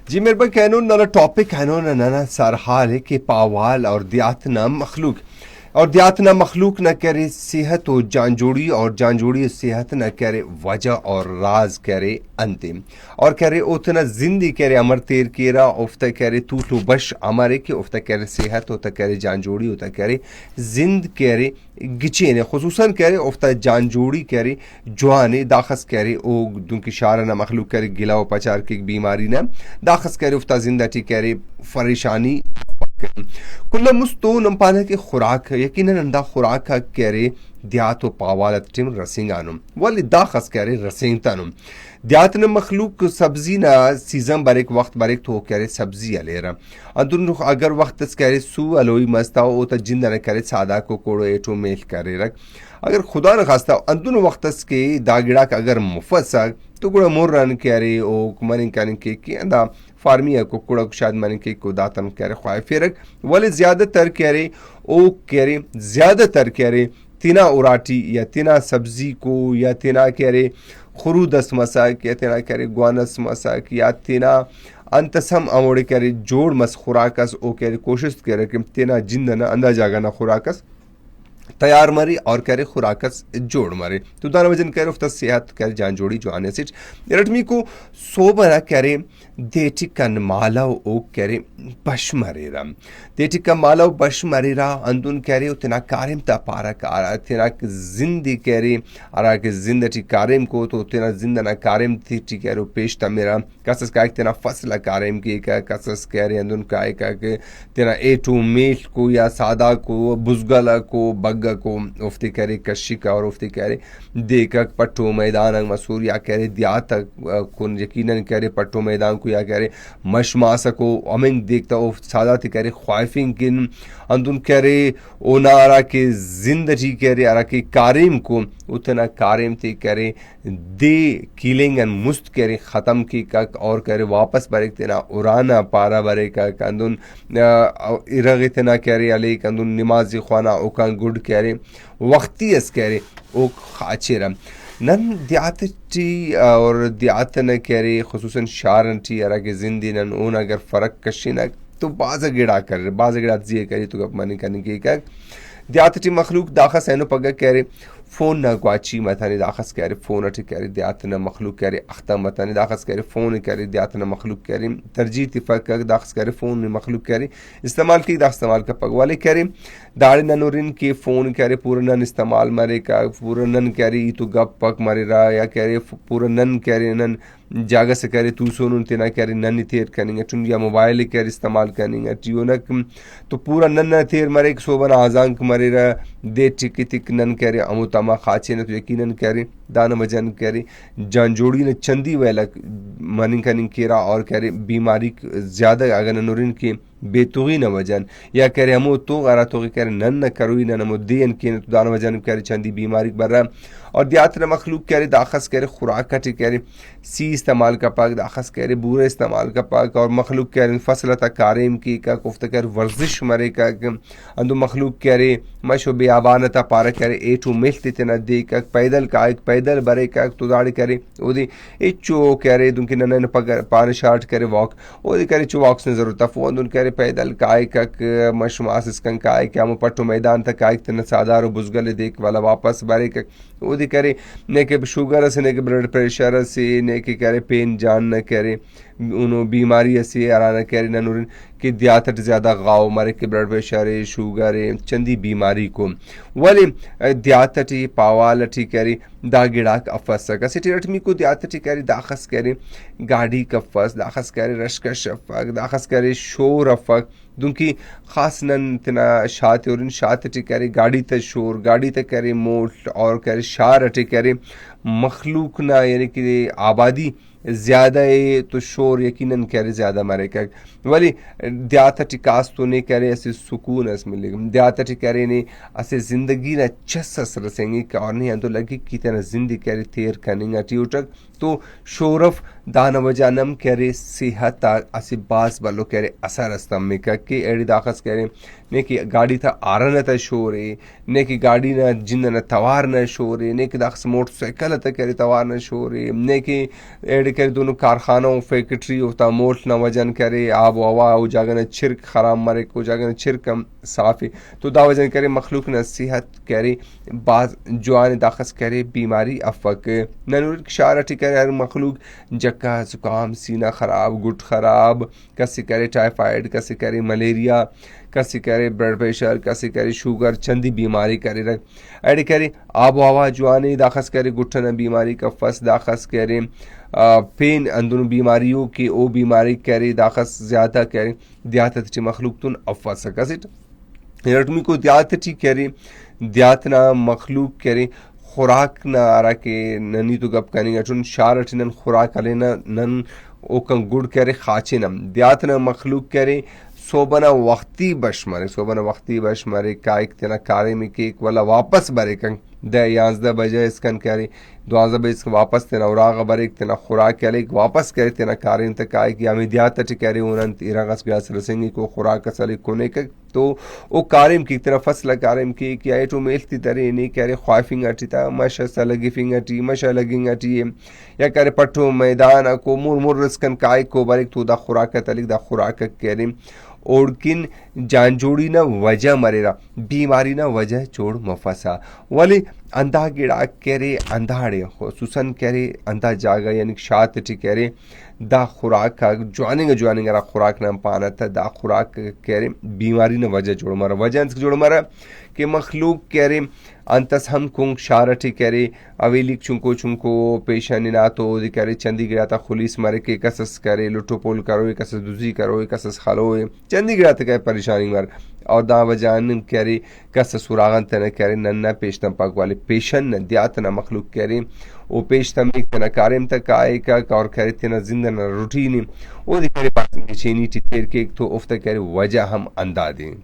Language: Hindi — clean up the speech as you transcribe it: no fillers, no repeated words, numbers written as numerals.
जी मेरे पास कहनो ना टॉपिक कहनो ना सरहाल है कि पावाल और दियात ना मखलूक और दियात ना मखलूक न करे सेहत और जानजोड़ी और जानजोड़ी सेहत न करे वजह और राज करे अंतिम और करे उतना जिंदी करे अमर तेर केरा उफ्ता करे तू तो बश अमरे के उफ्ता करे सेहत होता करे जानजोड़ी होता करे जिंद करे गिचे ने खसूसन करे उफ्ता जानजोड़ी करे जवाने दाखस करे ओ दुनकी शारा ना मखलूक करे गिला व पचार की बीमारी ना दाखस करे उफ्ता जिंदा टी करे परेशानी कुल्ला मुस्तो नंपाना के खुराक यकीनन अंदा खुराक करे दियात व पावालत टिम रसिंगानुम वाली दाखस करे रसिंगतानुम दियात न मखलूक सब्जी ना सीजन बारेक वक्त बारेक तो करे सब्जी अलेरा अंदुन अगर वक्त करे सू अलोई मस्ता ओ त जिंदा न करे सादा को कोड़ो एटो मेल करे रख अगर खुदा न खास्ता अंदुन वक्त के दागिड़ा का अगर मुफसा तो गुड़ा मोर रन करे ओ मनिंग कन के अंदा फार्मिया को कुड़ा शायद मन के को दातन करे ख्वाय फेरक वाले ज्यादातर करे ओ करे ज्यादातर करे तिना उराटी या तिना सब्जी को या तिना करे खुरुदस मसाक या तिना करे ग्वानस मसाक या तिना अंतसम अमोड़े करे जोड़ मस खुराकस ओ करे कोशिश करे कि तिना जिंद ना अंदाजा ना खुराकस तैयार मरी और करे खुराकस जोड़ मरे तो दाना वजन करे उफ्ता सेहत करे जान जोड़ी जो आने से रटमी को सोबरा करे देटी कन माला ओ करे बश मरेरा देटी का माला बश मरेरा अंदुन करे उतना कारिम ता पारा कारा तेरा जिंदी करे अरा के जिंदटी कारिम को तो तेरा जिंदना कारिम थी टी करे पेश ता मेरा कसस का तेरा फसल कारिम की का कसस करे अंदुन का के तेरा ए टू मेल को या सादा को बुजगला को बग्गा को उफ्ती करे कशी का और उफ्ती करे देखक पट्टो मैदान मसूर या करे दियात कुन यकीनन करे पट्टो मैदान को या करे मशमास को अमिंग देखता ओ सादा थी करे ख्वाइफिंग किन अंदुन करे ओनारा के जिंदगी करे अरा के कारिम को उतना कारिम थी करे दे किलिंग एंड मुस्त करे ख़त्म की कक और करे वापस बरे तेना उराना पारा बरे कक अंदुन इरग तना करे अली अंदुन नमाज ख्वाना ओका गुड करे वक्ती अस करे ओ खाचेरा नन दियात टी और दियात न करे खुसूसन शारन टी अरा के जिंदी नन ओन अगर फ़र्क कशिना तो बाज़ गिड़ा कर बाज़ गिड़ा जी करे तो मनी करने की का दियात टी मखलूक दाखस है नो पगा करे फ़ोन न ग्वाची मथानी दाखस करे फ़ोन अटी करे दियात न मखलूक करे अख्ता मथानी दाखस करे फ़ोन करे दियात न मखलूक करे तरजीह तिफक दाखस करे फ़ोन न मखलूक करे इस्तेमाल की दाख इस्तेमाल का पगवाले करे दाड़े ननोरिन के फ़ोन करे पूरा नन इस्तेमाल मरे का पूरा नन करे तो गप पक मरे रहा या करे पूरा नन करे नन जागा से करे तू सोन तेना करे नन थेर करेंगे टुन या मोबाइल करे इस्तेमाल करेंगे टियोनक तो पूरा नन थेर मरे सोबन आजांक मरे रहा दे टिक तिक नन करे अमुतमा खाचे न तो यकीनन करे दान वजन करे जानजोड़ी न चंदी वेलक मनिंग कनिंग केरा और करे बीमारी ज्यादा अगर नूरिन के बेतुगी न वजन या करे हमो तो अरा तो करे नन न करोई न नमो देन के तो दान वजन करे चंदी बीमारी बर्रा और दियात न मखलूक करे दाखस करे खुराक कटी करे सी इस्तेमाल का पाक दाखस करे बूरे इस्तेमाल का पाक और मखलूक करे फसल तक कारेम की का कोफ्त कर वर्जिश मरे का अंदु मखलूक करे मशो बेआबान ता पार करे ए टू मिलते तना दे का पैदल का एक पैदल बरे का तो दाड़ी करे ओदी इचो करे दुनकी नन पगर पार शार्ट करे वॉक ओदी करे चो वॉक से जरूरत फोन दुन करे पैदल काय का मशमास इसकन काय क्या मो पट्टो मैदान तक काय तना सादारो बुजगले देख वाला वापस बारे का ओदी करे ने के शुगर से ने के ब्लड प्रेशर से ने के करे पेन जान न करे उनो बीमारी से आरा न करे नूरिन कि दियात ज़्यादा गाँव मारे के ब्लड प्रेशर है शुगर है चंदी बीमारी को वाले दियात टी पावाल टी करे दागिड़ा अफस का सिटी रटमी को दियात टी करे दाखस करे गाड़ी कफस दाखस करे रशकश अफक दाखस करे शोर अफक दुनकी खास नन तना शात और इन शात टी करे गाड़ी त शोर गाड़ी त करे मोट और करे शार टी करे मखलूक ना यानी कि आबादी ज़्यादा है तो शोर यकीनन करे ज़्यादा मारे का वाली दियात टिकास तो नहीं करे ऐसे सुकून ऐसे मिलेगा दियात टिकारे ने ऐसे ज़िंदगी ना चस्स रसेंगे का और नहीं तो लगी कि तेरा ज़िंदगी करे तेर करेंगे टी उठक तो शोरफ दान वजानम करे सेहत असिबास बलो करे असर अस्तम में के एडी दाखस करे ने की गाड़ी था आरन था शोरे ने की गाड़ी न जिंद न तवार न शोरे ने की दाखस मोटरसाइकिल था करे तवार न शोरे ने की एडी करे दोनों कारखानों फैक्ट्री होता मोट न वजन करे आब हवा हो जागन छिरक खराब मरे को जागन छिरक साफी तो दा वजन करे मखलूक न सेहत करे बाज जवान दाखस करे बीमारी अफक ननूर शारटी करे हर मखलूक जक्का जुकाम सीना खराब गुट खराब कसी करे टाइफाइड कसी करे मलेरिया कसी करे ब्लड प्रेशर कसी करे शुगर चंदी बीमारी करे रख एडी करे आबो हवा जुआनी दाखस करे गुठन बीमारी का फस दाखस करे पेन अंदर बीमारियों की ओ बीमारी करे दाखस ज्यादा करे दियात मखलूक तुन अफस कसिट रटमी को दियात करे दियात ना मखलूक करे खुराक न आरा के ननी तो गप करेंगे चुन शार अठनन खुराक अले नन ओकं गुड़ करे खाचे नम दियात न मखलूक करे सोबना वक्ती बश मरे काइक तना कारे में केक वाला वापस बरे कंग द 11 बजे इसकन करे 12 बजे इसक वापस तना उराग बरे तना खुराक करे वापस करे तना कारे तक काय कि हमें दियात ट करे उनन इरागस ग्यास रसेंगे को खुराक सले कोने के तो ओ कारिम की तरह फसल कारिम की कि आई तो मेलती तरे नहीं करे ख्वाफिंग अटिता मशा लगी फिंगटी मशा लगिंग अटी या करे पट्टो मैदान को मुर रसकन काय को बरे तो दा खुराक तलिक दा खुराक करे ओड़किन जानजोड़ी न वजह मरेरा बीमारी न वजह चोड़ मफसा वाले अंधा गिड़ा करे अंधाड़े खुसूसन करे अंधा जागा यानी शात करे दा खुराक का ज्वानिंग खुराक न पाना था दा खुराक करे बीमारी न वजह जोड़ मरा वजह जोड़ मरा के मखलूक करे अंतस हम कुंग शारठी करे अवेलिक चुंको पेशानी ना तो करे चंदी गिरा था खुलीस मरे के कसस करे लुटोपोल करो कसस दुजी करो कसस खलो चंदी गिरा था परेशानी मर और दा वजान करे कस सुरागन तना करे नन्ना पेशतम पाक वाले पेशन न दियात न मखलूक करे ओ पेशतम एक तना कारिम तक आए का और करे तना जिंदा न रूटीनी ओ करे बात चीनी टिटेर के तो उफ्ता करे वजह हम अंदा दें